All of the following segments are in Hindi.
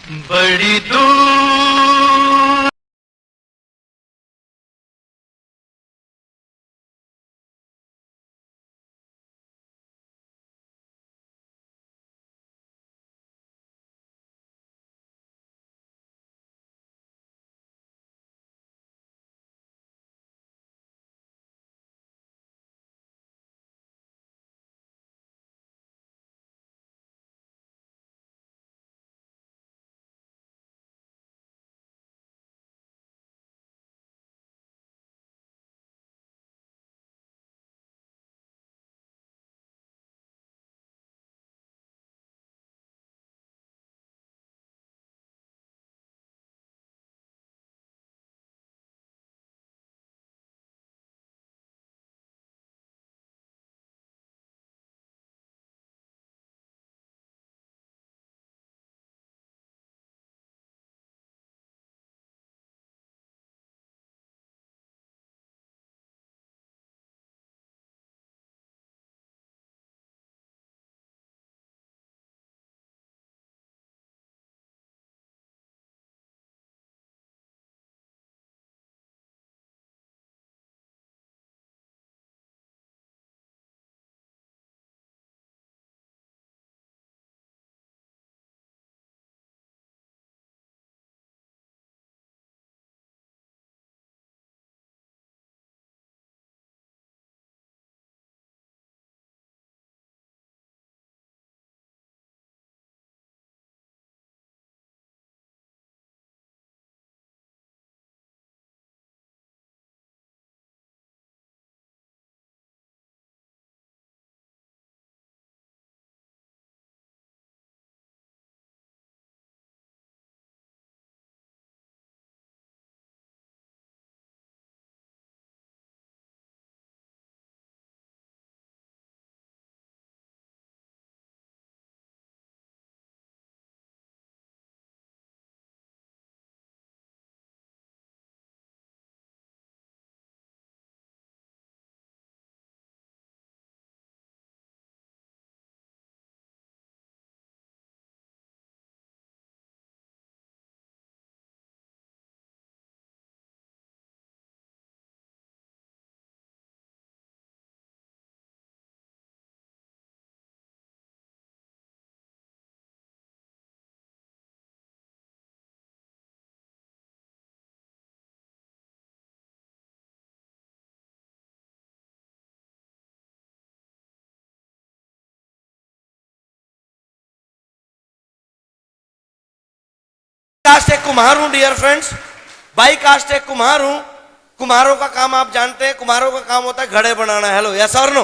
बड़ी दूर कास्ट एक कुम्हार हूं डियर फ्रेंड्स, बाई कास्ट एक कुम्हार हूं। कुम्हारों का काम आप जानते हैं, कुम्हारों का काम होता है घड़े बनाना। हेलो यस और नो।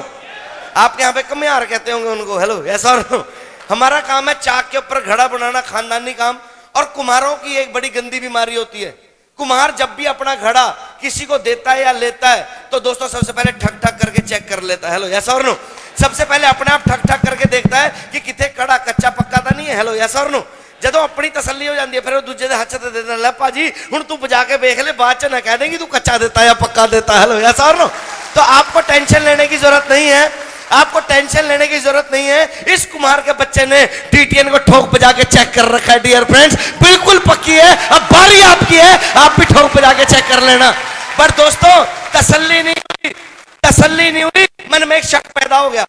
आपके यहाँ पे कमियार कहते होंगे उनको। हेलो यस और नो। हमारा काम है चाक के ऊपर घड़ा बनाना, खानदानी काम। और कुम्हारों की एक बड़ी गंदी बीमारी होती है, कुम्हार जब भी अपना घड़ा किसी को देता है या लेता है तो दोस्तों सबसे पहले ठक ठक करके चेक कर लेता है। हेलो यस और नो। सबसे पहले अपने आप ठक ठक करके देखता है कि कितने कड़ा कच्चा पक्का तो नहीं है। हेलो यस और नो। ਜਦੋਂ अपनी तसल्ली हो जाती है फिर वो दूजे ਦੇ हथ ਤੇ ਦੇ ਦਿੰਦਾ, ਲੈ ਭਾਜੀ ਹੁਣ तू बजा के देख ले, बाद च ना कह देंगी तू कच्चा देता है या पक्का देता है। हेलो यस और नो। तो आपको टेंशन लेने की जरूरत नहीं है, आपको टेंशन लेने की जरूरत नहीं है। इस कुम्हार के बच्चे ने टीटीएन को ठोक बजा के चेक कर रखा है डियर फ्रेंड्स, बिल्कुल पक्की है। अब बारी आपकी है, आप भी ठोक बजा के चेक कर लेना। पर दोस्तों तसल्ली नहीं हुई, तसल्ली नहीं हुई, मन में एक शक पैदा हो गया,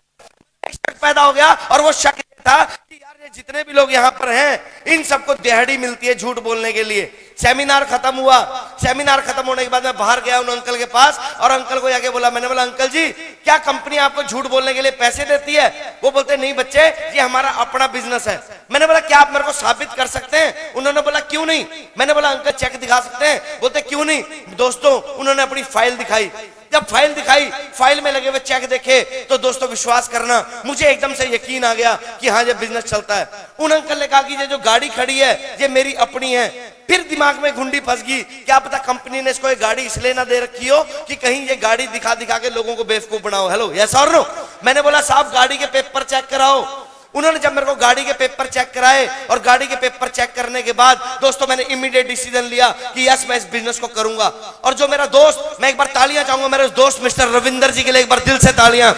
एक शक पैदा हो गया। और वो शक था कि यार ये जितने भी लोग यहाँ पर हैं इन सबको दिहाड़ी मिलती है झूठ बोलने के लिए। सेमिनार खत्म हुआ, सेमिनार खत्म होने के बाद मैं बाहर गया उन अंकल के पास और अंकल को जाके बोला, मैंने बोला अंकल जी क्या कंपनी आपको झूठ बोलने के लिए पैसे देती है? वो बोलते नहीं बच्चे ये हमारा अपना बिजनेस है। मैंने बोला क्या आप मेरे को साबित कर सकते हैं? उन्होंने बोला क्यों नहीं। मैंने बोला अंकल चेक दिखा सकते हैं? बोलते क्यों नहीं। दोस्तों उन्होंने अपनी फाइल दिखाई, जब फाइल दिखाई, फाइल में लगे हुए चेक देखे तो दोस्तों विश्वास करना मुझे एकदम से यकीन आ गया कि हाँ ये बिजनेस चलता है। उन अंकल ने कहा कि ये जो गाड़ी खड़ी है ये मेरी अपनी है। फिर दिमाग में घुंडी फंस गई, क्या पता कंपनी ने इसको ये गाड़ी इसलिए ना दे रखी हो कि कहीं ये गाड़ी दिखा दिखा के लोगों को बेवकूफ बनाओ। हेलो यस और नो। मैंने बोला साहब गाड़ी के पेपर चेक कराओ। उन्होंने जब मेरे को गाड़ी के पेपर चेक कराए और गाड़ी के पेपर चेक करने के बाद दोस्तों मैंने इमीडिएट डिसीजन लिया कि यस मैं इस बिजनेस को करूंगा। और जो मेरा दोस्त, मैं एक बार तालियां चाहूंगा मेरे दोस्त मिस्टर रविंदर जी के लिए, एक बार दिल से तालियां।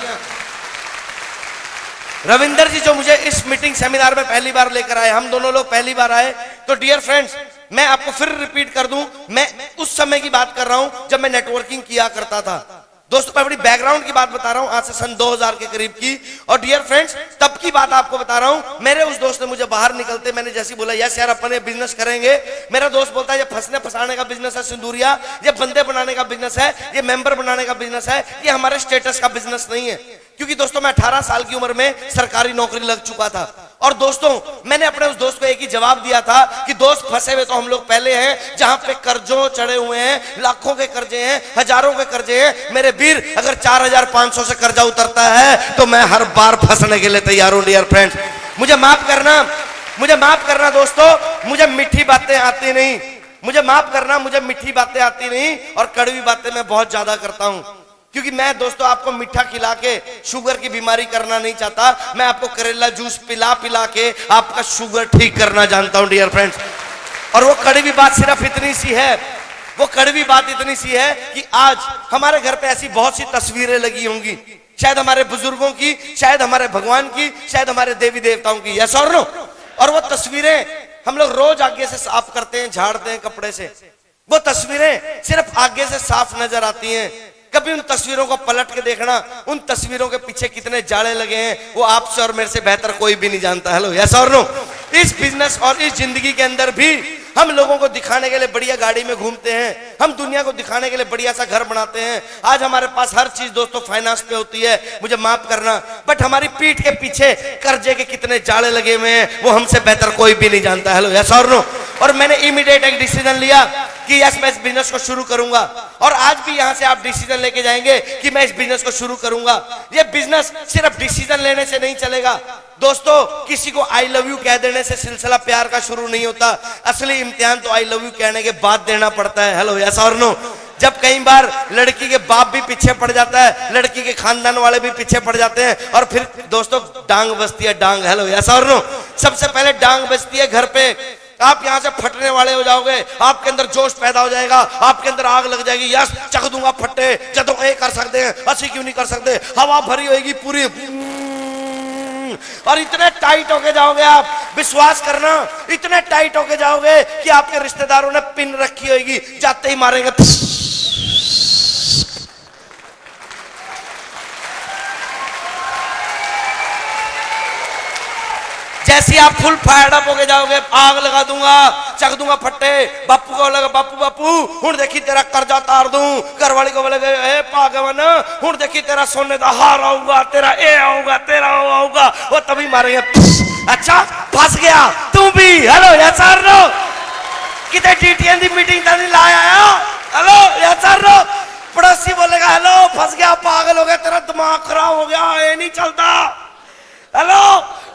रविंदर जी जो मुझे इस मीटिंग सेमिनार में पहली बार लेकर आए, हम दोनों लोग पहली बार आए। तो डियर फ्रेंड्स, मैं आपको फिर रिपीट कर दूं, मैं उस समय की बात कर रहा हूं जब मैं नेटवर्किंग किया करता था। दोस्तों मैं बड़ी बैकग्राउंड की बात बता रहा हूं, आज से सन 2000 के करीब की। और डियर फ्रेंड्स, तब की बात आपको बता रहा हूं। मेरे उस दोस्त ने मुझे बाहर निकलते, मैंने जैसे बोला यस यार अपन ये बिजनेस करेंगे, मेरा दोस्त बोलता है ये फंसने फंसाने का बिजनेस है सिंदूरिया, ये बंदे बनाने का बिजनेस है, ये मेंबर बनाने का बिजनेस है, ये हमारे स्टेटस का बिजनेस नहीं है। क्योंकि दोस्तों मैं 18 साल की उम्र में सरकारी नौकरी लग चुका था। और दोस्तों मैंने अपने उस दोस्त को एक ही जवाब दिया था कि दोस्त फंसे हुए तो हम लोग पहले हैं, जहां पे कर्जों चढ़े हुए हैं, लाखों के कर्जे हैं, हजारों के कर्जे हैं। मेरे वीर, अगर 4500 से कर्जा उतरता है तो मैं हर बार फंसने के लिए तैयार हूं। डियर फ्रेंड्स, मुझे माफ करना दोस्तों, मुझे मीठी बातें आती नहीं, मुझे माफ करना, मुझे मीठी बातें आती नहीं और कड़वी बातें मैं बहुत ज्यादा करता हूं। क्योंकि मैं दोस्तों आपको मीठा खिला के शुगर की बीमारी करना नहीं चाहता, मैं आपको करेला जूस पिला पिला के आपका शुगर ठीक करना जानता हूं डियर फ्रेंड्स। और वो कड़वी बात सिर्फ इतनी सी है, वो कड़वी बात इतनी सी है कि आज हमारे घर पे ऐसी बहुत सी तस्वीरें लगी होंगी, शायद हमारे बुजुर्गों की, शायद हमारे भगवान की, शायद हमारे देवी देवताओं की, यस और नो। और वो तस्वीरें हम लोग रोज आगे से साफ करते हैं, झाड़ते हैं कपड़े से, वो तस्वीरें सिर्फ आगे से साफ नजर आती हैं। कभी उन तस्वीरों को पलट के देखना, उन तस्वीरों के पीछे कितने जाले लगे हैं, वो आपसे और मेरे से बेहतर कोई भी नहीं जानता। हेलो यस और नो। इस बिजनेस और इस जिंदगी के अंदर भी हम लोगों को दिखाने के लिए बढ़िया गाड़ी में घूमते हैं, हम दुनिया को दिखाने के लिए बढ़िया सा घर बनाते हैं। आज हमारे पास हर चीज दोस्तों फाइनेंस पे होती है, मुझे माफ करना, बट हमारी पीठ के पीछे कर्जे के कितने जाले लगे हुए हैं वो हमसे बेहतर कोई भी नहीं जानता। हेलो यस और नो। और मैंने इमीडिएट एक डिसीजन लिया कि यस मैं इस बिजनेस को शुरू करूंगा। और आज भी यहां से आप डिसीजन लेके जाएंगे कि मैं इस बिजनेस को शुरू करूंगा। ये बिजनेस सिर्फ डिसीजन लेने से नहीं चलेगा दोस्तों, किसी को आई लव यू कह देने से सिलसिला प्यार का शुरू नहीं होता। असली इम्तिहान तो आई लव यू कहने के बाद देना पड़ता है। हेलो यस और नो। जब कई बार लड़की के बाप भी पीछे पड़ जाता है, लड़की के खानदान वाले भी पीछे पड़ जाते हैं और फिर दोस्तों डांग बजती है, डांग। हेलो यस और नो। सबसे पहले डांग बजती है घर पे, आप यहां से फटने वाले हो जाओगे, आपके अंदर जोश पैदा हो जाएगा, आपके अंदर आग लग जाएगी, यस चक दूंगा फट्टे, जदों ए कर सकते हैं, असि क्यों नहीं कर सकते, हवा भरी होगी पूरी, और इतने टाइट होके जाओगे आप, विश्वास करना, इतने टाइट होके जाओगे कि आपके रिश्तेदारों ने पिन रखी होगी, जाते ही मारेंगे। जैसे आप फुल फायर अप होके जाओगे, आग लगा दूंगा, चक दूंगा फट्टे, बापू को लगा बापू बापू हुण देखी तेरा कर्जा तार दूं, घरवाली को बोले ए पागवन हुण देखी तेरा सोने का हार आऊंगा, तेरा ए आऊंगा, तेरा ओ आऊंगा, वो तभी मारेंगे। अच्छा फंस गया तू भी। हेलो यस और नो। कितने डीटीएन की मीटिंग तो नहीं लाया आया। हेलो यस और नो। पड़ोसी बोलेगा हेलो फंस गया, पागल हो गया, तेरा दिमाग खराब हो गया, ये नहीं चलता। हेलो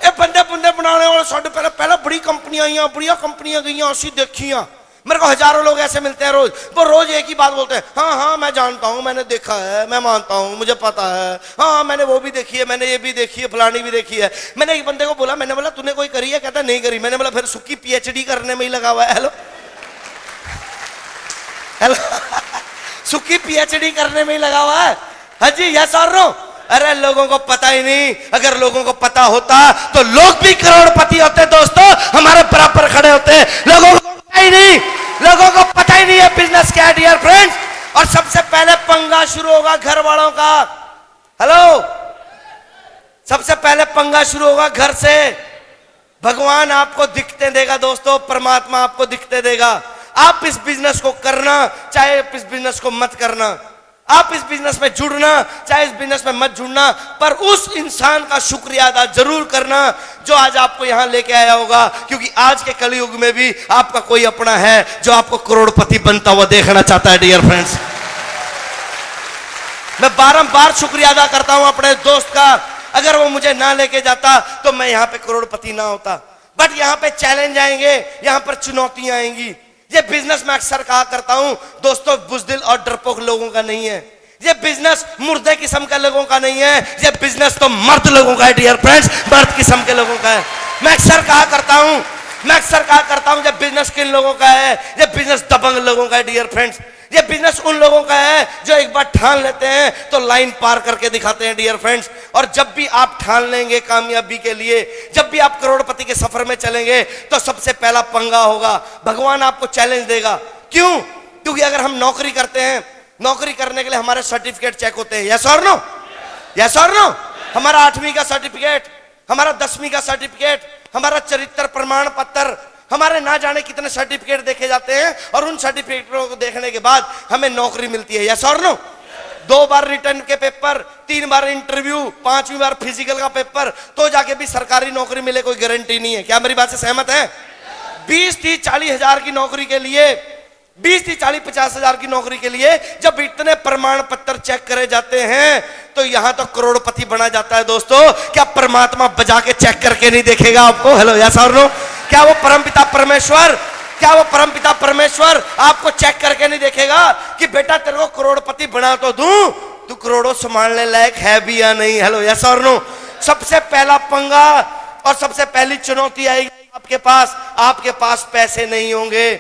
ये बंदे बुंदे बनाने वाले साढ़े पहले बड़ी कंपनियां आई, बढ़िया कंपनियां गई, असि देखियां, मेरे को हजारों लोग ऐसे मिलते हैं रोज, वो रोज एक ही बात बोलते हैं, हाँ हाँ मैं जानता हूँ, मैंने देखा है, मैं मानता हूँ, मुझे पता है, हाँ मैंने वो भी देखी है, मैंने ये भी देखी है, फलानी भी देखी है। मैंने एक बंदे को बोला, मैंने बोला तूने कोई करी है, कहता नहीं करी। मैंने बोला फिर सुक्की पीएचडी करने में ही लगा हुआ है। हेलो हेलो सुक्की पीएचडी करने में ही लगा हुआ है। हाँ जी यस और नो। अरे लोगों को पता ही नहीं, अगर लोगों को पता होता तो लोग भी करोड़पति होते दोस्तों, हमारे बराबर खड़े होते। लोगों को पता ही नहीं, लोगों को पता ही नहीं है बिजनेस क्या है डियर फ्रेंड्स। और सबसे पहले पंगा शुरू होगा घर वालों का। हेलो सबसे पहले पंगा शुरू होगा घर से। भगवान आपको दिखते देगा दोस्तों, परमात्मा आपको दिखते देगा। आप इस बिजनेस को करना चाहे इस बिजनेस को मत करना, आप इस बिजनेस में जुड़ना चाहे इस बिजनेस में मत जुड़ना, पर उस इंसान का शुक्रिया अदा जरूर करना जो आज आपको यहां लेके आया होगा। क्योंकि आज के कलयुग में भी आपका कोई अपना है जो आपको करोड़पति बनता हुआ देखना चाहता है डियर फ्रेंड्स। मैं बारंबार शुक्रिया अदा करता हूं अपने दोस्त का, अगर वो मुझे ना लेके जाता तो मैं यहां पे करोड़पति ना होता। बट यहां पे चैलेंज आएंगे, यहां पर चुनौतियां आएंगी। ये बिजनेस मैं अक्सर कहा करता हूं दोस्तों, बुजदिल और डरपोक लोगों का नहीं है। ये बिजनेस मुर्दे किस्म के लोगों का नहीं है, ये बिजनेस तो मर्द लोगों का है डियर फ्रेंड्स, मर्द किस्म के लोगों का है। मैं अक्सर कहा करता हूं मैं अक्सर कहा करता हूं, जब बिजनेस किन लोगों का है, ये बिजनेस दबंग लोगों का है डियर फ्रेंड्स। ये बिजनेस उन लोगों का है जो एक बार ठान लेते हैं तो लाइन पार करके दिखाते हैं डियर फ्रेंड्स। और जब भी आप ठान लेंगे कामयाबी के लिए, जब भी आप करोड़पति के सफर में चलेंगे, तो सबसे पहला पंगा होगा, भगवान आपको चैलेंज देगा। क्यों? क्योंकि अगर हम नौकरी करते हैं, नौकरी करने के लिए हमारे सर्टिफिकेट चेक होते हैं, यस और नो, यस और नो। हमारा 8वीं का सर्टिफिकेट, हमारा 10वीं का सर्टिफिकेट, हमारा चरित्र प्रमाण पत्र, हमारे ना जाने कितने सर्टिफिकेट देखे जाते हैं, और उन सर्टिफिकेटों को देखने के बाद हमें नौकरी मिलती है, यस और नो। 2 बार रिटर्न के पेपर, 3 बार इंटरव्यू, 5वीं बार फिजिकल का पेपर, तो जाके भी सरकारी नौकरी मिले कोई गारंटी नहीं है। क्या मेरी बात से सहमत है? 20, 30, 40 हजार की नौकरी के लिए, 20, 30, 40, 50 हजार की नौकरी के लिए जब इतने प्रमाण पत्र चेक करे जाते हैं, तो यहां तो करोड़पति बना जाता है दोस्तों। क्या परमात्मा बजा के चेक करके नहीं देखेगा आपको? हेलो, यस और नो। क्या वो परमपिता परमेश्वर, क्या वो परमपिता परमेश्वर आपको चेक करके नहीं देखेगा कि बेटा तेरे को करोड़पति बना तो दूं, तू करोड़ों संभालने लायक है भी या नहीं? हेलो, यस और नो। सबसे पहला पंगा और सबसे पहली चुनौती आएगी आपके पास पैसे नहीं होंगे,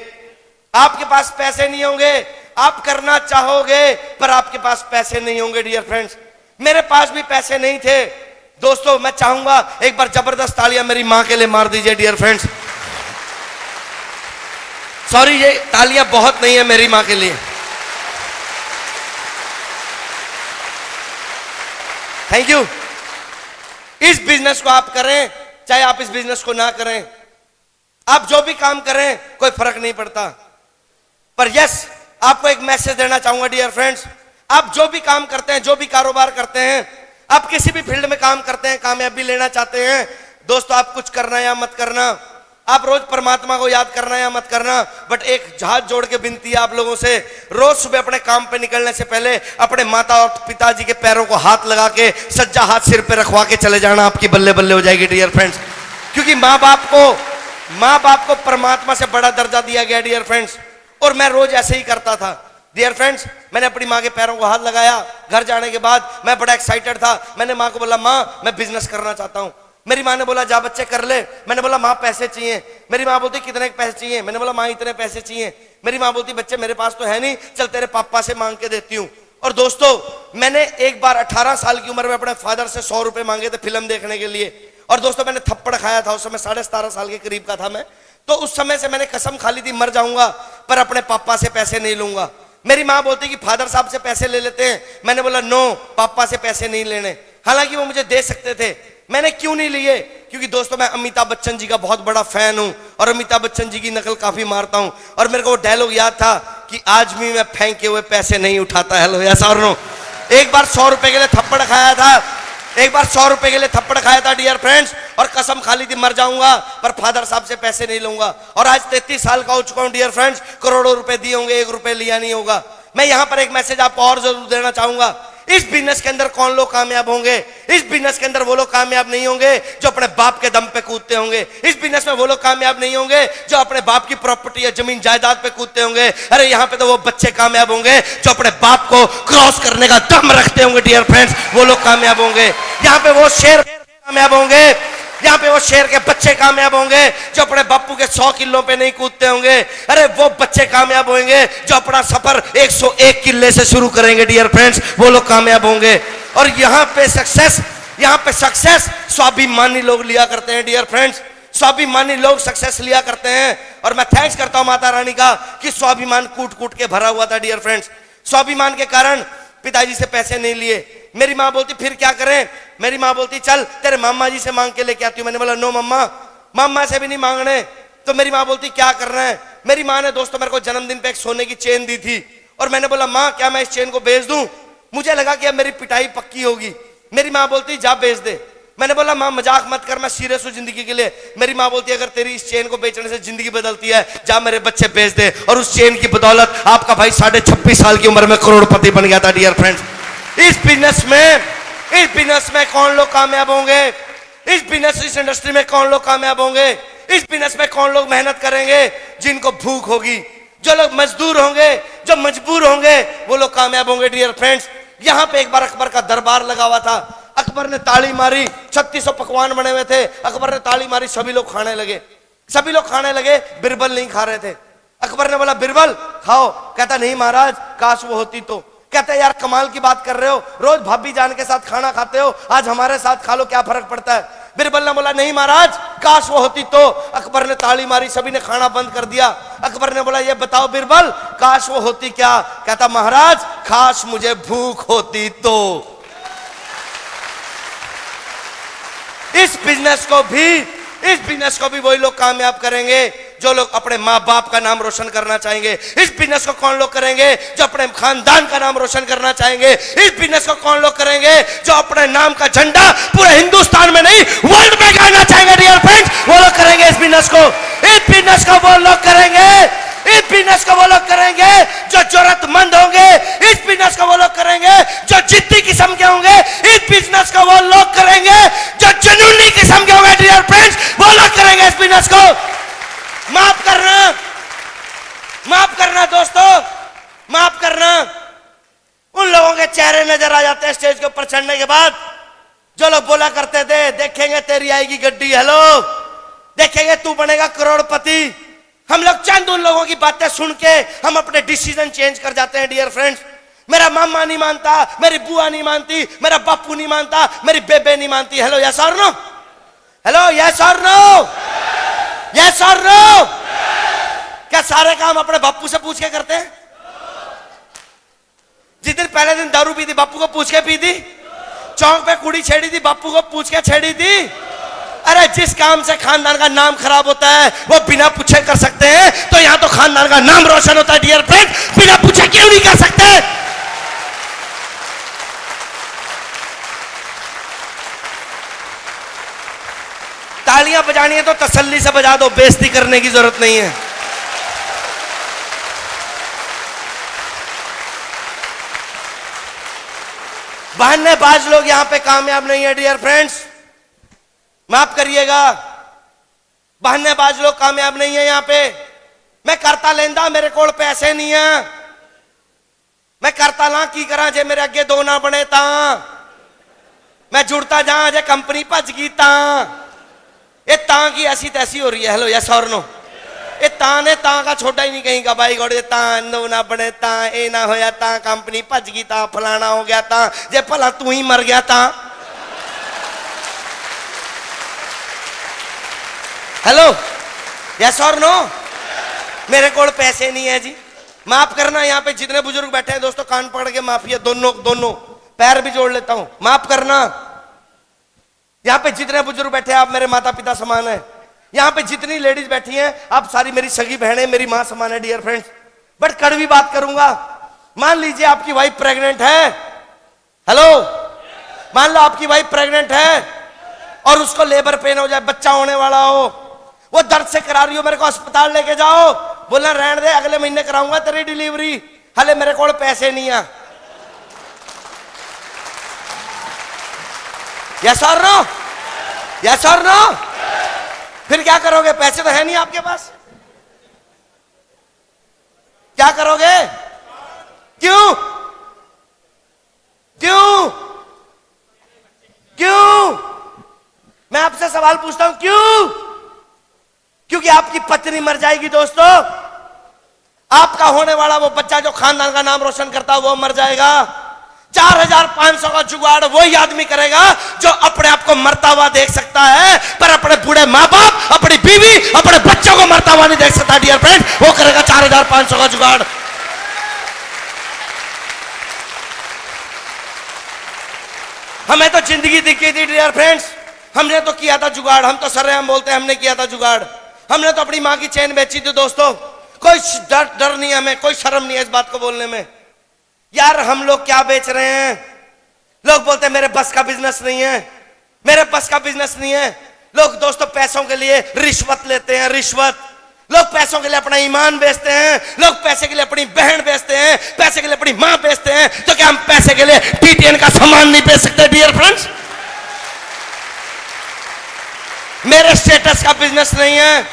आपके पास पैसे नहीं होंगे। आप करना चाहोगे पर आपके पास पैसे नहीं होंगे डियर फ्रेंड्स। मेरे पास भी पैसे नहीं थे दोस्तों। मैं चाहूंगा एक बार जबरदस्त तालियां मेरी मां के लिए मार दीजिए डियर फ्रेंड्स। सॉरी, ये तालियां बहुत नहीं है मेरी मां के लिए। Thank you. इस बिजनेस को आप करें चाहे आप इस बिजनेस को ना करें, आप जो भी काम करें कोई फर्क नहीं पड़ता। पर यस, आपको एक मैसेज देना चाहूंगा डियर फ्रेंड्स। आप जो भी काम करते हैं, जो भी कारोबार करते हैं, आप किसी भी फील्ड में काम करते हैं, कामयाबी लेना चाहते हैं दोस्तों, आप कुछ करना या मत करना, आप रोज परमात्मा को याद करना या मत करना, बट एक हाथ जोड़ के विनती है आप लोगों से, रोज सुबह अपने काम पे निकलने से पहले अपने माता और पिताजी के पैरों को हाथ लगा के सज्जा हाथ सिर पे रखवा के चले जाना, आपकी बल्ले बल्ले हो जाएगी डियर फ्रेंड्स। क्योंकि माँ बाप को परमात्मा से बड़ा दर्जा दिया गया डियर फ्रेंड्स। और मैं रोज ऐसे ही करता था डियर फ्रेंड्स। मैंने अपनी माँ के पैरों को हाथ लगाया, घर जाने के बाद मैं बड़ा एक्साइटेड था। मैंने माँ को बोला, माँ मैं बिजनेस करना चाहता हूँ। मेरी माँ ने बोला, जा बच्चे कर ले। मैंने बोला, माँ पैसे चाहिए। मेरी माँ बोलती, कितने पैसे चाहिए? मैंने बोला, माँ इतने पैसे चाहिए। मेरी माँ बोलती, बच्चे मेरे पास तो है नहीं, चल तेरे पापा से मांग के देती हूँ। और दोस्तों, मैंने एक बार 18 साल की उम्र में अपने फादर से 100 रुपए मांगे थे फिल्म देखने के लिए। और दोस्तों, मैंने थप्पड़ खाया था, उस समय 17.5 साल के करीब का था मैं। तो उस समय से मैंने कसम खा ली थी, मर जाऊंगा पर अपने पापा से पैसे नहीं लूंगा। मेरी माँ बोलती कि फादर साहब से पैसे ले लेते हैं। मैंने बोला, नो, पापा से पैसे नहीं लेने। हालांकि वो मुझे दे सकते थे। मैंने क्यों नहीं लिए? क्योंकि दोस्तों, मैं अमिताभ बच्चन जी का बहुत बड़ा फैन हूं और अमिताभ बच्चन जी की नकल काफी मारता हूं। और मेरे को वो डायलॉग याद था कि आज भी मैं फेंके हुए पैसे नहीं उठाता। हेलो, यस और नो। एक बार 100 रुपए के लिए थप्पड़ खाया था, एक बार 100 रुपए के लिए थप्पड़ खाया था डियर फ्रेंड्स, और कसम खा ली थी मर जाऊंगा पर फादर साहब से पैसे नहीं लूंगा। और आज 33 साल का हो चुका हूं डियर फ्रेंड्स, करोड़ों रुपए दिए होंगे, 1 रुपए लिया नहीं होगा। मैं यहां पर एक मैसेज आपको और जरूर देना चाहूंगा। इस बिजनेस के अंदर कौन लोग कामयाब होंगे? इस बिजनेस के अंदर वो लोग कामयाब नहीं होंगे जो अपने बाप के दम पे कूदते होंगे। इस बिजनेस में वो लोग कामयाब नहीं होंगे जो अपने बाप की प्रॉपर्टी या जमीन जायदाद पे कूदते होंगे। अरे यहाँ पे तो वो बच्चे कामयाब होंगे जो अपने बाप को क्रॉस करने का दम रखते होंगे डियर फ्रेंड्स, वो लोग कामयाब होंगे। यहाँ पे वो शेर कामयाब होंगे, यहाँ पे वो शेर के बच्चे कामयाब होंगे जो अपने बापू के 100 किलों पे नहीं कूदते होंगे। अरे वो बच्चे कामयाब होंगे जो अपना सफर 101 किले से शुरू करेंगे डियर फ्रेंड्स, वो लोग कामयाब होंगे। और यहाँ पे सक्सेस स्वाभिमानी लोग लिया करते हैं डियर फ्रेंड्स, स्वाभिमानी लोग सक्सेस लिया करते हैं। और मैं थैंक्स करता हूं माता रानी का कि स्वाभिमान कूट कूट के भरा हुआ था डियर फ्रेंड्स। स्वाभिमान के कारण पिताजी से पैसे नहीं लिए। मेरी माँ बोलती, फिर क्या करें? मेरी माँ बोलती, चल तेरे मामा जी से मांग के लेके आती हूँ। मैंने बोला, नो मम्मा, मामा से भी नहीं मांगने। तो मेरी माँ बोलती, क्या करना है? मेरी माँ ने दोस्तों मेरे को जन्मदिन पे एक सोने की चेन दी थी और मैंने बोला, माँ क्या मैं इस चेन को बेच दूं? मुझे लगा कि अब मेरी पिटाई पक्की होगी। मेरी माँ बोलती, जा बेच दे। मैंने बोला, माँ मजाक मत कर, मैं सीरियस हूँ जिंदगी के लिए। मेरी माँ बोलती, अगर तेरी इस चेन को बेचने से जिंदगी बदलती है, जा मेरे बच्चे बेच दे। और उस चेन की बदौलत आपका भाई 26.5 साल की उम्र में करोड़पति बन गया था डियर फ्रेंड्स। इस बिजनेस में कौन लोग कामयाब होंगे? इस इंडस्ट्री में कौन लोग कामयाब होंगे? इस बिजनेस में कौन लोग मेहनत करेंगे? जिनको भूख होगी। जो लोग मजदूर होंगे, जो मजबूर होंगे, वो लोग कामयाब होंगे डियर फ्रेंड्स। यहां पे एक बार अकबर का दरबार लगा हुआ था। अकबर ने ताली मारी, 3600 पकवान बने हुए थे। अकबर ने ताली मारी, सभी लोग खाने लगे। सभी लोग खाने लगे, बिरबल नहीं खा रहे थे। अकबर ने बोला बिरबल खाओ। कहता नहीं महाराज, काश वो होती तो। कहते यार कमाल की बात कर रहे हो, रोज भाभी जान के साथ खाना खाते हो, आज हमारे साथ खा लो, क्या फर्क पड़ता है। बिरबल ने बोला नहीं महाराज, काश वो होती तो। अकबर ने ताली मारी, सभी ने खाना बंद कर दिया। अकबर ने बोला ये बताओ बिरबल, काश वो होती क्या। कहता महाराज, काश मुझे भूख होती तो। इस बिजनेस को भी वही लोग कामयाब करेंगे जो लोग अपने माँ बाप का नाम रोशन करना चाहेंगे। इस बिजनेस को कौन लोग करेंगे जो अपने खानदान का नाम रोशन करना चाहेंगे। इस बिजनेस को कौन लोग करेंगे जो अपने नाम का झंडा पूरे हिंदुस्तान में नहीं वर्ल्ड में गाड़ना चाहेंगे। डियर फ्रेंड्स, वो लोग करेंगे इस बिजनेस को। इस बिजनेस को वो लोग करेंगे, इस बिजनेस को वो लोग करेंगे जो जरूरतमंद होंगे। इस बिजनेस को वो लोग करेंगे जो जिद्दी किस्म के होंगे। इस बिजनेस को वो लोग करेंगे जो जुनूनी किस्म के होंगे। डियर फ्रेंड्स, वो लोग करेंगे इस बिजनेस को। माफ करना दोस्तों, माफ करना। उन लोगों के चेहरे नजर आ जाते हैं स्टेज के ऊपर चढ़ने के बाद, जो लोग बोला करते थे देखेंगे तेरी आएगी गड्डी, हेलो देखेंगे तू बनेगा करोड़पति। हम लोग चंद उन लोगों की बातें सुन के हम अपने डिसीजन चेंज कर जाते हैं। डियर फ्रेंड्स, मेरा मामा नहीं मानता, मेरी बुआ नहीं मानती, मेरा बापू नहीं मानता, मेरी बेबे नहीं मानती। हेलो यस और नो, हेलो यस और नो, यस और नो। क्या सारे काम अपने बापू से पूछ के करते हैं? जिस दिन पहले दिन दारू पी थी बापू को पूछ के पी थी, चौक पे कुड़ी छेड़ी थी बापू को पूछ के छेड़ी थी। अरे जिस काम से खानदान का नाम खराब होता है वो बिना पूछे कर सकते हैं, तो यहां तो खानदान का नाम रोशन होता है। डियर फ्रेंड, बिना पूछे क्यों नहीं कर सकते? तालियां बजानी है तो तसल्ली से बजा दो, बेइज्जती करने की जरूरत नहीं है। बहानेबाज लोग यहां पे कामयाब नहीं है। डियर फ्रेंड्स, माफ करिएगा, बहानेबाज लोग कामयाब नहीं है यहां पे। मैं करता लेंदा, मेरे कोल पैसे नहीं है। मैं करता ला की करा जे मेरे अगे दो ना बने ता। मैं जुड़ता जा जे कंपनी भज गई ता। ये ता की ऐसी तैसी हो रही है। हेलो यस और नो। ये ता ने ता का छोटा ही नहीं कहीं का भाई गोड़े, ता दो ना बने ता, ए ना होया ता, कंपनी भज गई ता, फलाना हो गया ता, जे भला तू ही मर गया ता। हेलो यस और नो। मेरे कोल पैसे नहीं है जी, माफ करना। यहाँ पे जितने बुजुर्ग बैठे हैं दोस्तों, कान पकड़ के माफी है, दोनों पैर भी जोड़ लेता हूं, माफ करना। यहाँ पे जितने बुजुर्ग बैठे हैं आप मेरे माता पिता समान है। यहाँ पे जितनी लेडीज बैठी हैं आप सारी मेरी सगी बहनें, मेरी मां समान है। डियर फ्रेंड्स, बट कड़वी बात करूंगा। मान लीजिए आपकी वाइफ प्रेग्नेंट है, हेलो, मान लो आपकी वाइफ प्रेग्नेंट है और उसको लेबर पेन हो जाए, बच्चा होने वाला हो, वो दर्द से करा रही हो, मेरे को अस्पताल लेके जाओ, बोलना रहने दे अगले महीने कराऊंगा तेरी डिलीवरी, हले मेरे को पैसे नहीं है। यस और नो, यस और नो। फिर क्या करोगे? पैसे तो है नहीं आपके पास, क्या करोगे? क्यों क्यों क्यों? मैं आपसे सवाल पूछता हूं, क्यों? क्योंकि आपकी पत्नी मर जाएगी दोस्तों, आपका होने वाला वो बच्चा जो खानदान का नाम रोशन करता है वो मर जाएगा। 4500 का जुगाड़ वही आदमी करेगा जो अपने आप को मरता हुआ देख सकता है, पर अपने बूढ़े माँ बाप, अपनी बीवी, अपने बच्चों को मरता हुआ नहीं देख सकता। डियर फ्रेंड, वो करेगा 4500 का जुगाड़। हमें तो जिंदगी दिखी थी डियर फ्रेंड्स, हमने तो किया था जुगाड़। हम तो सरेआम बोलते हैं हमने किया था जुगाड़। हमने तो अपनी माँ की चेन बेची थी दोस्तों। कोई डर नहीं है हमें, कोई शर्म नहीं है इस बात को बोलने में। यार हम लोग क्या बेच रहे हैं? लोग बोलते हैं मेरे बस का बिजनेस नहीं है, मेरे बस का बिजनेस नहीं है। लोग दोस्तों पैसों के लिए रिश्वत लेते हैं, रिश्वत। लोग पैसों के लिए अपना ईमान बेचते हैं, लोग पैसे के लिए अपनी बहन बेचते हैं, पैसे के लिए अपनी मां बेचते हैं। तो क्या हम पैसे के लिए टीटीएन का सामान नहीं बेच सकते? डियर फ्रेंड्स, मेरे स्टेटस का बिजनेस नहीं है,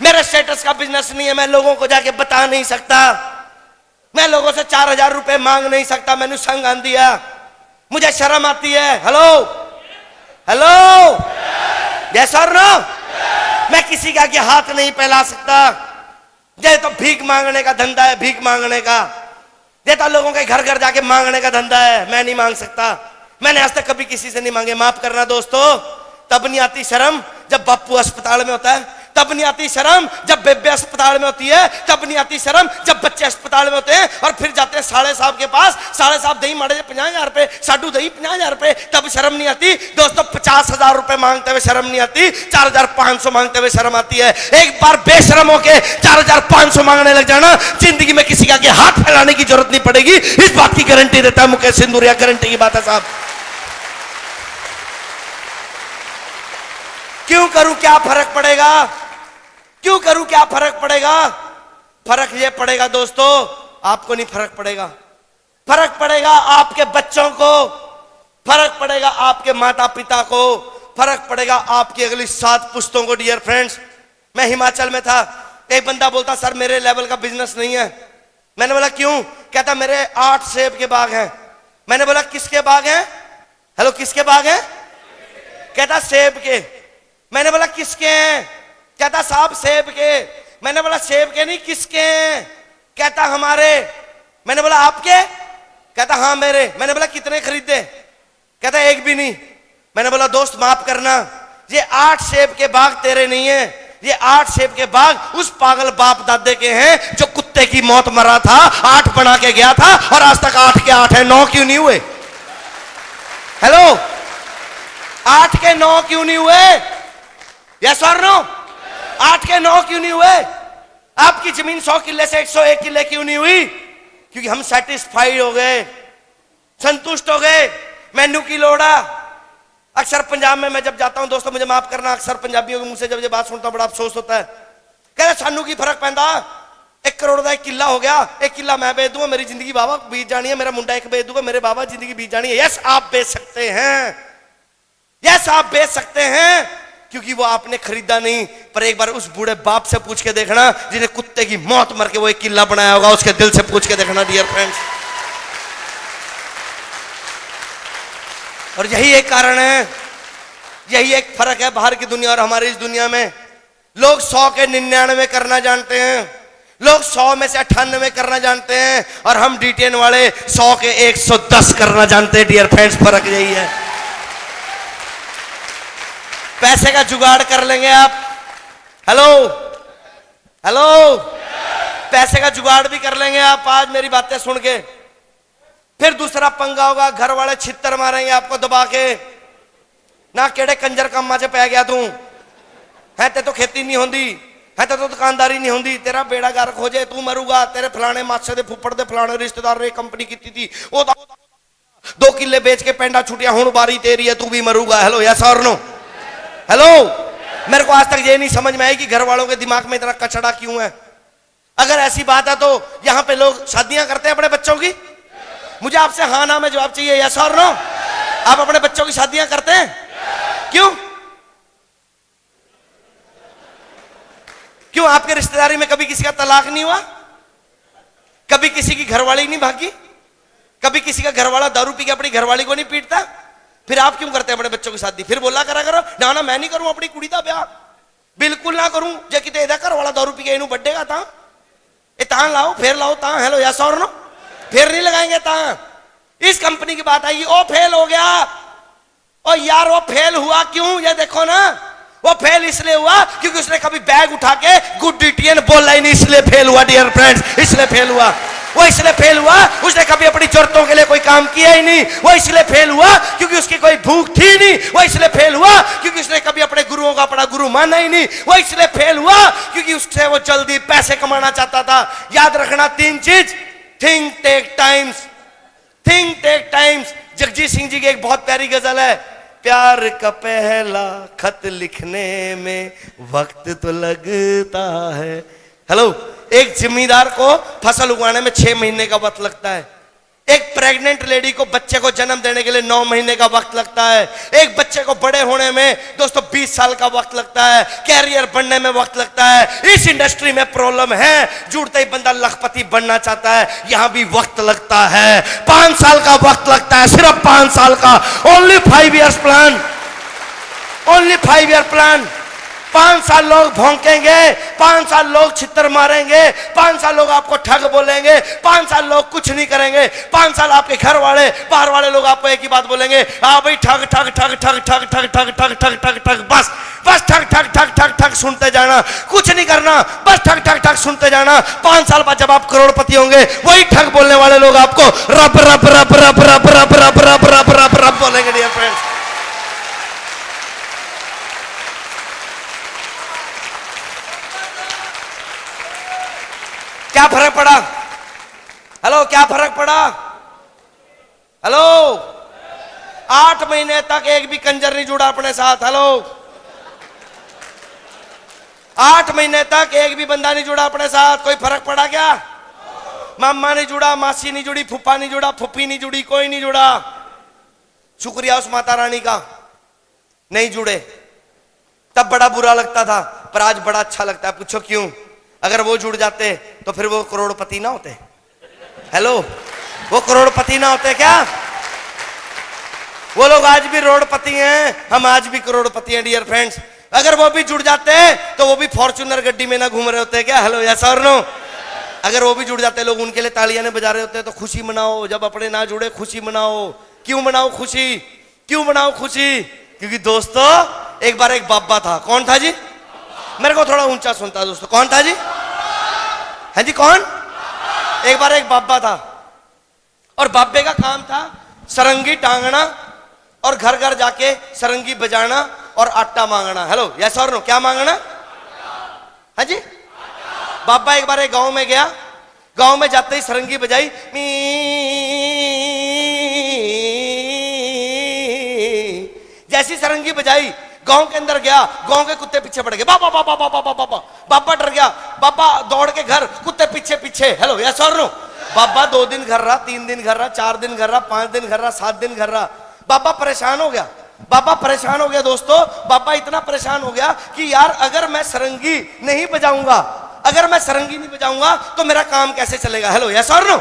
मेरे स्टेटस का बिजनेस नहीं है। मैं लोगों को जाके बता नहीं सकता, मैं लोगों से 4000 रुपए मांग नहीं सकता। मैंने संग आन दिया, मुझे शर्म आती है। हेलो हेलो, यस और नो। मैं किसी के आगे हाथ नहीं फैला सकता। ये तो भीख मांगने का धंधा है, भीख मांगने का। ये तो लोगों के घर घर जाके मांगने का धंधा है। मैं नहीं मांग सकता, मैंने आज तक कभी किसी से नहीं मांगे। माफ करना दोस्तों, तब नहीं आती शर्म जब बापू अस्पताल में होता है, तब नहीं आती शर्म जब बेबे अस्पताल में होती है, तब नहीं आती शर्म जब बच्चे अस्पताल में होते हैं और फिर जाते हैं साले साहब के पास। साले साहब दही माड़े 50,000 रुपए, साडू दही 50,000 रुपए, तब शर्म नहीं आती दोस्तों। 50,000 रुपए मांगते हुए शर्म नहीं आती, 4,500 मांगते हुए शर्म आती है। एक बार बेशरम होके 4,500 मांगने लग जाना, जिंदगी में किसी के आगे हाथ फैलाने की जरूरत नहीं पड़ेगी। इस बात की गारंटी देता है मुकेश सिंदूरिया, गारंटी की बात है साहब। क्यों करूं, क्या फर्क पड़ेगा? क्यों करूं, क्या फर्क पड़ेगा? फर्क यह पड़ेगा दोस्तों, आपको नहीं फर्क पड़ेगा, फर्क पड़ेगा आपके बच्चों को, फर्क पड़ेगा आपके माता पिता को, फर्क पड़ेगा आपकी अगली 7 पुश्तों को। डियर फ्रेंड्स, मैं हिमाचल में था, एक बंदा बोलता सर मेरे लेवल का बिजनेस नहीं है। मैंने बोला क्यों? कहता मेरे 8 सेब के बाग हैं। मैंने बोला किसके बाग हैं? हेलो, किसके बाग हैं? कहता सेब के। मैंने बोला किसके हैं? कहता साहब सेब के। मैंने बोला सेब के नहीं, किसके हैं? कहता हमारे। मैंने बोला आपके? कहता हाँ मेरे। मैंने बोला कितने खरीदे? कहता एक भी नहीं। मैंने बोला दोस्त माफ करना, ये 8 सेब के बाग तेरे नहीं है, ये 8 सेब के बाग उस पागल बाप दादे के हैं जो कुत्ते की मौत मरा था, 8 बना के गया था और आज तक 8 के 8 है। 9 क्यों नहीं हुए? हेलो, 8 के 9 क्यों नहीं हुए? यस और नो? 8 के 9 क्यों नहीं हुए? आपकी जमीन 100 किले से 101 किले क्यों नहीं हुई? क्योंकि हम सेटिस्फाइड हो गए, संतुष्ट हो गए। मेनू की लोड़ा। अक्सर पंजाब में मैं जब जाता हूं दोस्तों, मुझे माफ करना, अक्सर पंजाबियों के मुंह से जब ये बात सुनता हूं बड़ा अफसोस होता है। कह रहे सानू की फर्क पैंदा, 1 करोड़ का 1 किला हो गया, 1 किला मैं बेच दूंगा, मेरी जिंदगी बाबा बीत जानी है, मेरा मुंडा 1 बेच दूंगा, मेरे बाबा जिंदगी बीत जानी है। यस आप बेच सकते हैं, यस आप बेच सकते हैं, क्योंकि वो आपने खरीदा नहीं। पर एक बार उस बूढ़े बाप से पूछ के देखना जिन्हें कुत्ते की मौत मर के वो 1 किला बनाया होगा, उसके दिल से पूछ के देखना डियर फ्रेंड्स। और यही एक कारण है, यही एक फर्क है बाहर की दुनिया और हमारी इस दुनिया में। लोग 100 के 99 करना जानते हैं, लोग 100 में से 98 करना जानते हैं, और हम D10 वाले 100 के 110 करना जानते हैं। डियर फ्रेंड्स, फर्क यही है। पैसे का जुगाड़ कर लेंगे आप। हेलो हेलो, पैसे का जुगाड़ भी कर लेंगे आप आज मेरी बातें सुन के। फिर दूसरा पंगा होगा, घर वाले छित्तर मारेंगे आपको दबा के, ना केड़े कंजर कामा च पै गया तू है, ते तो खेती नहीं होंदी है, ते तो दुकानदारी नहीं होंदी, तेरा बेड़ा गर्क हो जाए, तू मरूगा, तेरे फलाने मासे दे फुफड़ दे फलाने रिश्तेदार ने कंपनी की थी, वो 2 किले बेच के पेंडा छुटिया, हुण बारी तेरी है, तू भी मरूगा। हेलो यस और नो? हेलो, मेरे को आज तक ये नहीं समझ में आई कि घर वालों के दिमाग में इतना कचड़ा क्यों है। अगर ऐसी बात है तो यहां पे लोग शादियां करते हैं अपने बच्चों की? मुझे आपसे हाँ ना में जवाब चाहिए, यस और नो? आप अपने बच्चों की शादियां करते हैं? क्यों? क्यों? आपके रिश्तेदारी में कभी किसी का तलाक नहीं हुआ? कभी किसी की घरवाली नहीं भागी? कभी किसी का घरवाला दारू पी के अपनी घरवाली को नहीं पीटता? फिर आप क्यों करते हैं अपने बच्चों की शादी? फिर बोला करा करो ना ना मैं नहीं करूं अपनी कुड़ी का ब्याह, बिल्कुल ना करूं। जे किते एदा घर वाला दारू पी के इनू बढ़ेगा ता ए तां लाओ, फिर लाओ ता। हेलो यस और नो? फिर नहीं लगाएंगे ता। इस कंपनी की बात आई, ओ फेल हो गया। ओ यार वो फेल हुआ क्यों? ये देखो ना, वो फेल इसलिए हुआ क्योंकि उसने कभी बैग उठा के गुड D10 बोला ही नहीं, इसलिए फेल हुआ। डियर फ्रेंड्स, इसलिए फेल हुआ। वो इसलिए फेल हुआ, उसने कभी अपनी जरूरतों के लिए कोई काम किया ही नहीं। वो इसलिए फेल हुआ क्योंकि उसकी कोई भूख थी नहीं। वो इसलिए फेल हुआ क्योंकि उसने कभी अपने गुरुओं का अपना गुरु माना ही नहीं। वो इसलिए फेल हुआ क्योंकि उससे वो जल्दी पैसे कमाना चाहता था। याद रखना 3 चीज, think take times, think take times. Jagjit Singh ji की एक बहुत प्यारी गजल है, प्यार का पहला खत लिखने में वक्त तो लगता है। हेलो, एक जिम्मेदार को फसल उगाने में 6 महीने का वक्त लगता है। एक प्रेग्नेंट लेडी को बच्चे को जन्म देने के लिए 9 महीने का वक्त लगता है। एक बच्चे को बड़े होने में दोस्तों 20 साल का वक्त लगता है। कैरियर बनने में वक्त लगता है। इस इंडस्ट्री में प्रॉब्लम है, जुड़ते ही बंदा लखपति बनना चाहता है, यहां भी वक्त लगता है। 5 साल का वक्त लगता है, सिर्फ 5 साल का। Only 5 years plan, only 5 year plan. 5 साल लोग भौंकेंगे, 5 साल लोग छितर मारेंगे, 5 साल लोग आपको ठग बोलेंगे, 5 साल लोग कुछ नहीं करेंगे, 5 साल आपके घर वाले बाहर वाले लोग आपको एक ही बात बोलेंगे, हाँ भाई ठग ठग ठग ठग ठग ठग ठग ठग ठग ठग ठग, बस बस ठग ठग ठग ठग ठग सुनते जाना, कुछ नहीं करना, बस ठग ठग ठग सुनते जाना। 5 साल बाद जब आप करोड़पति होंगे, वही ठग बोलने वाले लोग आपको रब रब रब रब रब रब रब रब रब रब रब बोलेंगे। डियर फ्रेंड्स, क्या फर्क पड़ा? हेलो, क्या फर्क पड़ा? हेलो, 8 महीने तक एक भी कंजर नहीं जुड़ा अपने साथ। हेलो, 8 महीने तक एक भी बंदा नहीं जुड़ा अपने साथ। कोई फर्क पड़ा क्या? मामा नहीं जुड़ा, मासी नहीं जुड़ी, फूफा नहीं जुड़ा, फूफी नहीं जुड़ी, कोई नहीं जुड़ा। शुक्रिया उस माता रानी का, नहीं जुड़े। तब बड़ा बुरा लगता था, पर आज बड़ा अच्छा लगता है। पूछो क्यों? अगर वो जुड़ जाते तो फिर वो करोड़पति ना होते। हेलो, वो करोड़पति ना होते क्या? वो लोग आज भी रोडपति हैं, हम आज भी करोड़पति हैं। डियर फ्रेंड्स, अगर वो भी जुड़ जाते तो वो भी फॉर्च्यूनर गड्डी में ना घूम रहे होते क्या? हेलो, यस और नो? अगर वो भी जुड़ जाते, लोग उनके लिए तालियां बजा रहे होते। तो खुशी मनाओ, जब अपने ना जुड़े खुशी मनाओ। क्यों मनाओ खुशी? क्यों मनाओ खुशी? क्योंकि दोस्तों, एक बार एक बाबा था। कौन था जी? मेरे को थोड़ा ऊंचा सुनता है दोस्तों। कौन था जी? है जी, कौन? एक बार एक बाबा था, और बाबे का काम था सरंगी टांगना और घर घर जाके सरंगी बजाना और आटा मांगना। हेलो, यस और नो? क्या मांगना? है जी? बाबा एक बार एक गांव में गया, गांव में जाते ही सरंगी बजाई, जैसी सरंगी बजाई, गांव के अंदर गया, गांव के कुत्ते पीछे पड़ गए। बाबा बाबा बाबा बाबा बाबा, बाबा डर गया। बाबा दौड़ के घर, कुत्ते पीछे पीछे। हेलो, यस और नो? बाबा 2 दिन घर रहा, 3 दिन घर रहा, 4 दिन घर रहा, 5 दिन घर रहा, 7 दिन घर रहा। बाबा परेशान हो गया। बाबा परेशान हो गया दोस्तों। बाबा इतना परेशान हो गया कि यार, अगर मैं सरंगी नहीं बजाऊंगा, अगर मैं सरंगी नहीं बजाऊंगा तो मेरा काम कैसे चलेगा? हेलो, यस और नो?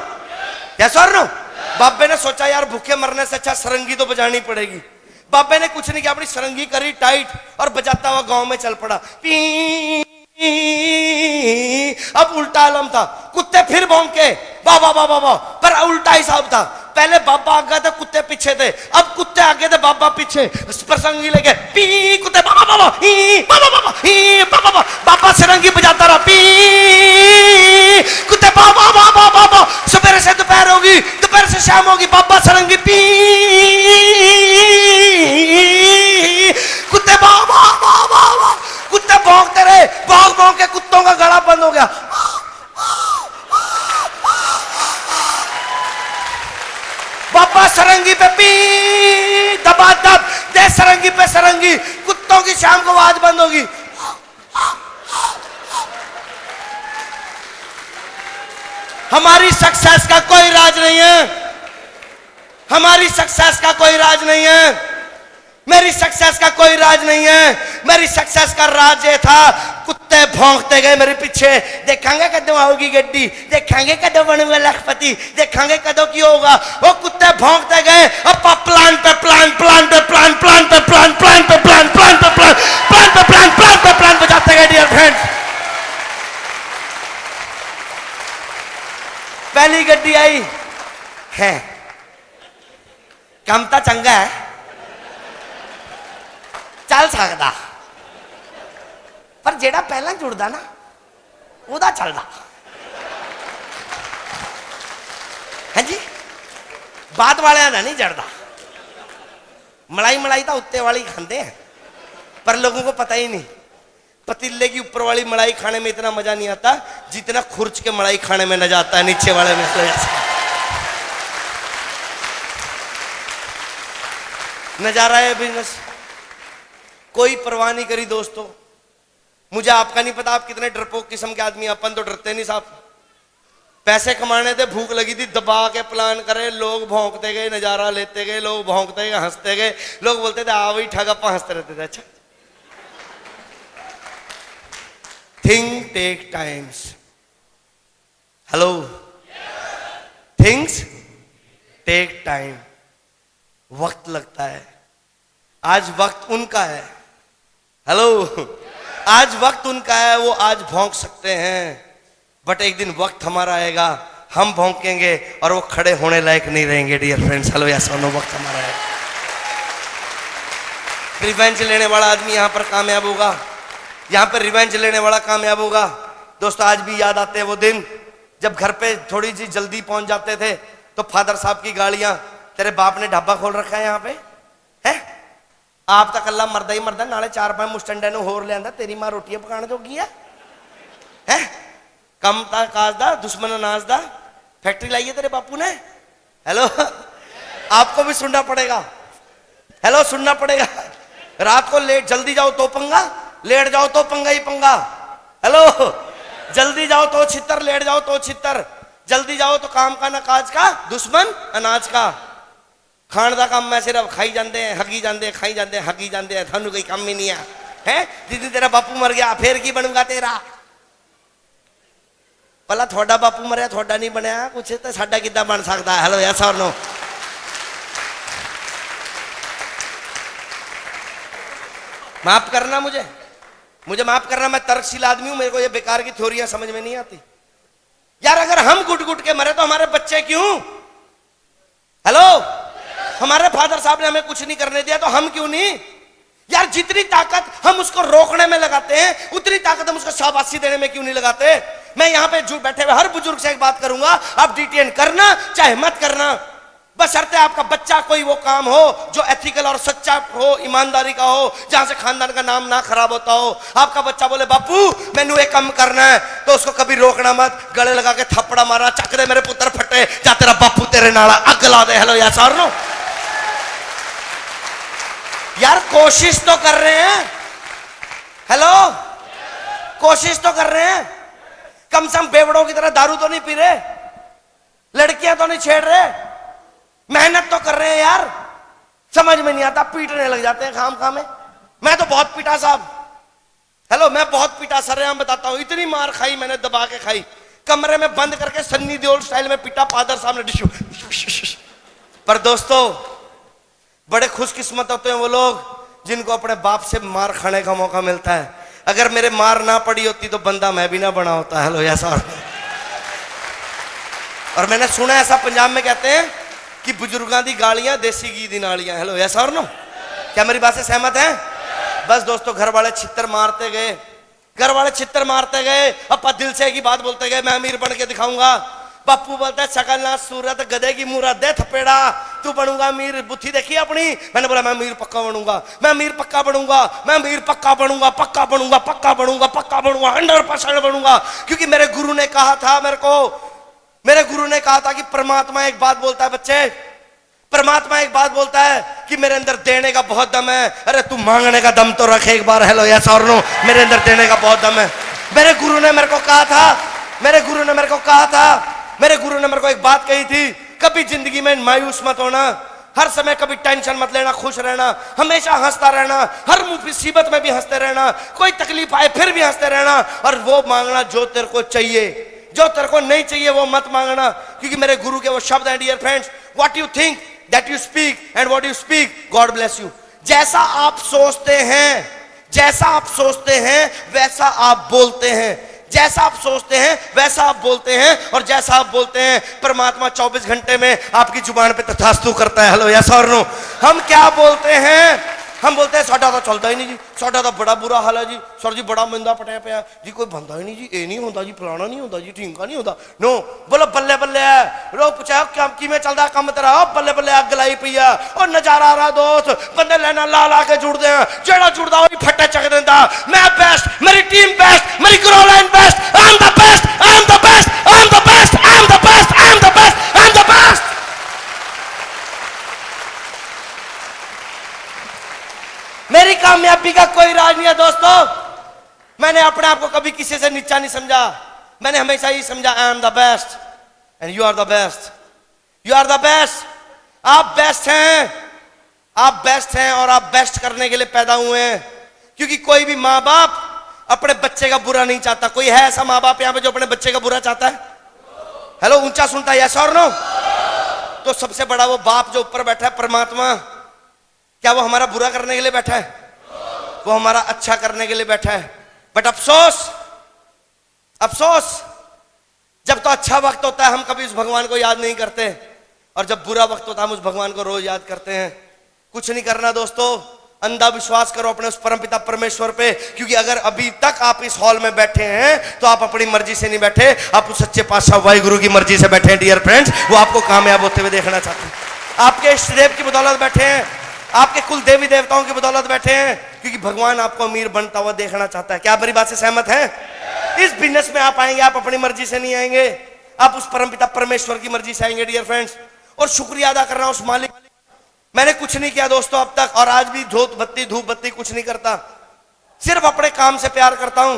यस और नो? बाबे ने सोचा, यार भूखे मरने से अच्छा सरंगी तो बजानी पड़ेगी। बाबे ने कुछ नहीं किया, अपनी सरंगी करी टाइट और बजाता हुआ गांव में चल पड़ा। अब उल्टा आलम था, कुत्ते फिर भौंके, बाबा बाबा बाबा, पर उल्टा हिसाब था। पहले बाबा आगे थे, कुत्ते पीछे थे। अब कुत्ते आगे थे, बाबा पीछे। सरंगी लेके पी, कुत्ते बाबा बाबा, बाबा बाबा, बाबा बाबा। बाबा सरंगी बजाता रहा, पी, कुत्ते बाबा बाबा बाबा। सवेरे से दोपहर होगी, दोपहर से शाम होगी, बाबा सरंगी पी, कुत्ते बाबा बाबा। कुत्ते भौंकते रहे, भौंक भौंक के कुत्तों का गला बंद हो गया। बाबा सरंगी पे पी, दबा दब दे, सरंगी पे सरंगी। कुत्तों की शाम को आवाज बंद होगी। हमारी सक्सेस का कोई राज नहीं है, हमारी सक्सेस का कोई राज नहीं है, मेरी सक्सेस का कोई राज नहीं है। मेरी सक्सेस का राज ये था, कुत्ते भौंकते गए मेरे पीछे। देखेंगे कदों आओगी गड्डी, देखेंगे कदों बनूंगा लखपति, देखेंगे कदों की होगा। वो कुत्ते भौंकते गए, अब प्लान पे प्लान, प्लान पे प्लान, प्लान पे प्लान, प्लान पे प्लान, प्लान पे प्लान, प्लान पे प्लान, प्लान पे प्लान बजाते गए। डियर फ्रेंड्स, पहली गड्डी आई है, काम तो चंगा है, चल सकता, पर जेड़ा पहला जुड़दा ना उदा चलदा है जी, बाद वाले ना नहीं चढ़ता। मलाई मलाई तो उत्ते वाली खाते हैं, पर लोगों को पता ही नहीं। पतीले की ऊपर वाली मलाई खाने में इतना मजा नहीं आता जितना खुर्च के मलाई खाने में मजा आता है नीचे वाले में। नजारा है बिजनेस, कोई परवाह नहीं करी दोस्तों। मुझे आपका नहीं पता आप कितने डरपोक किस्म के आदमी, अपन तो डरते नहीं साहब। पैसे कमाने थे, भूख लगी थी, दबा के प्लान करे, लोग भौंकते गए, नजारा लेते गए, लोग भौंकते गए, हंसते गए। लोग बोलते थे आ वही ठग, अपन हंसते रहते थे। अच्छा, thing take times. Hello, things take time, वक्त लगता है। आज वक्त उनका है। हेलो, आज वक्त उनका है, वो आज भौंक सकते हैं, बट एक दिन वक्त हमारा आएगा, हम भौंकेंगे और वो खड़े होने लायक नहीं रहेंगे। डियर फ्रेंड्स, हेलो या सुनो, वक्त हमारा है। रिवेंज लेने वाला आदमी यहां पर कामयाब होगा, यहां पर रिवेंज लेने वाला कामयाब होगा। दोस्तों, आज भी याद आते हैं वो दिन जब घर पे थोड़ी सी जल्दी पहुंच जाते थे तो फादर साहब की गाड़ियां, तेरे बाप ने ढाबा खोल रखा है यहाँ पे है, आप तो कल्ला मरदा ही मरदा, नाले 4-5 मुस्टंडे नु होर लिया, तेरी मां रोटियां पकाने जोगी है, कम ता काज दा दुश्मन अनाज दा, फैक्ट्री लाई है तेरे बापू ने। हेलो, आपको भी सुनना पड़ेगा, हेलो सुनना पड़ेगा। रात को लेट जल्दी जाओ तो पंगा, लेट जाओ तो पंगा ही पंगा। हेलो, जल्दी जाओ तो छितर, लेट जाओ तो छितर, जल्दी जाओ तो काम का ना काज का, दुश्मन अनाज का। खाण का काम मैं सिर्फ खाई जाते हैं, हगी जाते हैं, खाई जाते हैं, हगी जाते हैं, थानू कोई काम ही नहीं है। जिस तेरा बापू मर गया फिर की बनूंगा तेरा, भला थोड़ा बापू मरिया थोड़ा नहीं बनया कुछ तो साडा किद्दां बन सकता है। हेलो यस और नो। माफ करना, मुझे माफ करना, मैं तर्कशील आदमी हूं, मेरे को ये बेकार की थ्योरियां समझ में नहीं आती यार। अगर हम गुट गुट के मरे तो हमारे बच्चे क्यों? हेलो, हमारे फादर साहब ने हमें कुछ नहीं करने दिया तो हम क्यों नहीं यार? जितनी ताकत हम उसको रोकने में लगाते हैं उतनी ताकत हम उसको शाबाशी देने में क्यों नहीं लगाते? मैं यहां पे जो बैठे हुए हर बुजुर्ग से एक बात करूंगा, आप डीटीएन करना चाहे मत करना, बशर्ते आपका बच्चा कोई वो काम हो जो एथिकल और सच्चा हो, ईमानदारी का हो, जहां से खानदान का नाम ना खराब होता हो। आपका बच्चा बोले बापू मैनू एक काम करना है, तो उसको कभी रोकना मत, गले लगा के थप्पड़ा मारना, चक दे मेरे पुत्र फटे, जा तेरा बापू तेरे नाला अग ला दे। हेलो यार सार नो यार, कोशिश तो कर रहे हैं, हेलो कोशिश तो कर रहे हैं, कम से कम बेवड़ों की तरह दारू तो नहीं पी रहे, लड़कियां तो नहीं छेड़ रहे, मेहनत तो कर रहे हैं यार। समझ में नहीं आता, पीटने लग जाते हैं खाम खाम में। मैं तो बहुत पीटा साहब, हेलो मैं बहुत पीटा, सरेआम बताता हूं, इतनी मार खाई मैंने, दबा के खाई, कमरे में बंद करके सन्नी देओल स्टाइल में पीटा, फादर साहब ने डिशू। पर दोस्तों, बड़े खुशकिस्मत होते हैं वो लोग जिनको अपने बाप से मार खाने का मौका मिलता है। अगर मेरे मार ना पड़ी होती तो बंदा मैं भी ना बना होता। हेलो ऐसा। और मैंने सुना ऐसा पंजाब में कहते हैं कि बुजुर्गां दी गालियां देसी घी दी नालियां। हेलो ऐसा और नो, क्या मेरी बात से सहमत है? बस दोस्तों, घर वाले छित्तर मारते गए, घर वाले छित्तर मारते गए, अपा दिल से एक ही बात बोलते गए, मैं अमीर बन के दिखाऊंगा। बापू बोलता है शकल ना सूरत गधे की मुहूर्त दे थपेड़ा, तू बनूंगा अमीर, बुद्धि देखी अपनी। मैंने बोला मैं अमीर पक्का बनूंगा, मैं अमीर पक्का बनूंगा, मैं अमीर पक्का बनूंगा, पक्का बनूंगा, पक्का बनूंगा, पक्का बनूंगा, 100% बनूंगा। क्योंकि मेरे गुरु ने कहा था मेरे को, मेरे गुरु ने कहा था कि परमात्मा एक बात बोलता है बच्चे, परमात्मा एक बात बोलता है कि मेरे अंदर देने का बहुत दम है। अरे तू मांगने का दम तो रखे एक बार। हेलो यस और नो, मेरे अंदर देने का बहुत दम है। मेरे गुरु ने मेरे को कहा था, मेरे गुरु ने मेरे को कहा था, मेरे गुरु ने मेरे को एक बात कही थी, कभी जिंदगी में मायूस मत होना, हर समय कभी टेंशन मत लेना, खुश रहना, हमेशा हंसता रहना, हर मुसीबत में भी हंसते रहना, कोई तकलीफ आए फिर भी हंसते रहना, और वो मांगना जो तेरे को चाहिए, जो तेरे को नहीं चाहिए वो मत मांगना। क्योंकि मेरे गुरु के वो शब्द हैं, dear friends, what you think that you speak and what you speak God bless you. जैसा आप सोचते हैं, जैसा आप सोचते हैं वैसा आप बोलते हैं, जैसा आप सोचते हैं वैसा आप बोलते हैं, और जैसा आप बोलते हैं परमात्मा 24 घंटे में आपकी जुबान पे तथास्तु करता है। हेलो यस और नो। हम क्या बोलते हैं? हम बोलते हैं साडा तो चलता ही नहीं जी, साडा तो बड़ा बुरा हाल है जी, सर जी बड़ा मंदा पटिया पे जी, कोई बंदा ही नहीं जी, ये नहीं होता जी, फलाना नहीं होता जी, ठीका नहीं होता। नो बोलो बल्ले बल्ले है। लोग पूछा क्या किमें चलता कम तेरा? बल्ले बल्ले अग लाई पई है, और नजारा आ रहा दोस्त, बंदे लाइना ला ला के जुड़ते हैं, जेड़ा जुड़ता वही फट्टे चक देता। मैं बेस्ट, मेरी टीम बेस्ट, मेरी grow line best, I am the best, I am the best, I am the best, I am the best, I am the best, I am the best. मेरी कामयाबी का कोई राज नहीं है दोस्तों। मैंने अपने आप को कभी किसी से नीचा नहीं समझा, मैंने हमेशा ही समझा I am the best and you are the best, you are the best. आप बेस्ट हैं, आप बेस्ट हैं, और आप बेस्ट करने के लिए पैदा हुए हैं। क्योंकि कोई भी माँ बाप अपने बच्चे का बुरा नहीं चाहता। कोई है ऐसा माँ बाप यहाँ पे जो अपने बच्चे का बुरा चाहता है? हेलो ऊंचा सुनता है यस और नो? तो सबसे बड़ा वो बाप जो ऊपर बैठा है परमात्मा, क्या वो हमारा बुरा करने के लिए बैठा है? वो हमारा अच्छा करने के लिए बैठा है। बट अफसोस अफसोस, जब तो अच्छा वक्त होता है हम कभी उस भगवान को याद नहीं करते, और जब बुरा वक्त होता है हम उस भगवान को रोज याद करते हैं। कुछ नहीं करना दोस्तों, अंधा विश्वास करो अपने उस परमपिता परमेश्वर पे, क्योंकि अगर अभी तक आप इस हॉल में बैठे हैं तो आप अपनी मर्जी से नहीं बैठे, आप उस सच्चे पातशाह वाहिगुरु की मर्जी से बैठे हैं डियर फ्रेंड्स। वो आपको कामयाब होते हुए देखना चाहते हैं। आपके इष्ट देव की बदौलत बैठे हैं, आपके कुल देवी देवताओं की बदौलत बैठे हैं, क्योंकि भगवान आपको अमीर बनता हुआ देखना चाहता है। क्या आप मेरी बात से सहमत हैं? इस बिजनेस में आप आएंगे, आप अपनी मर्जी से नहीं आएंगे, आप उस परमपिता परमेश्वर की मर्जी से आएंगे डियर फ्रेंड्स। और शुक्रिया अदा करना उस मालिक। मैंने कुछ नहीं किया दोस्तों अब तक, और आज भी धूप बत्ती कुछ नहीं करता, सिर्फ अपने काम से प्यार करता हूं,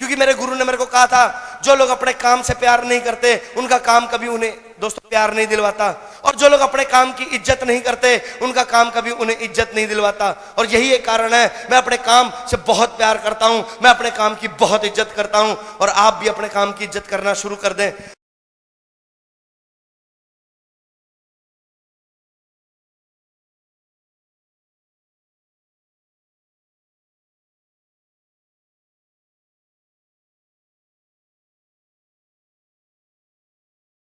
क्योंकि मेरे गुरु ने मेरे को कहा था जो लोग अपने काम से प्यार नहीं करते उनका काम कभी उन्हें दोस्तों प्यार नहीं दिलवाता, और जो लोग अपने काम की इज्जत नहीं करते उनका काम कभी उन्हें इज्जत नहीं दिलवाता। और यही एक कारण है, मैं अपने काम से बहुत प्यार करता हूं, मैं अपने काम की बहुत इज्जत करता हूं, और आप भी अपने काम की इज्जत करना शुरू कर दें।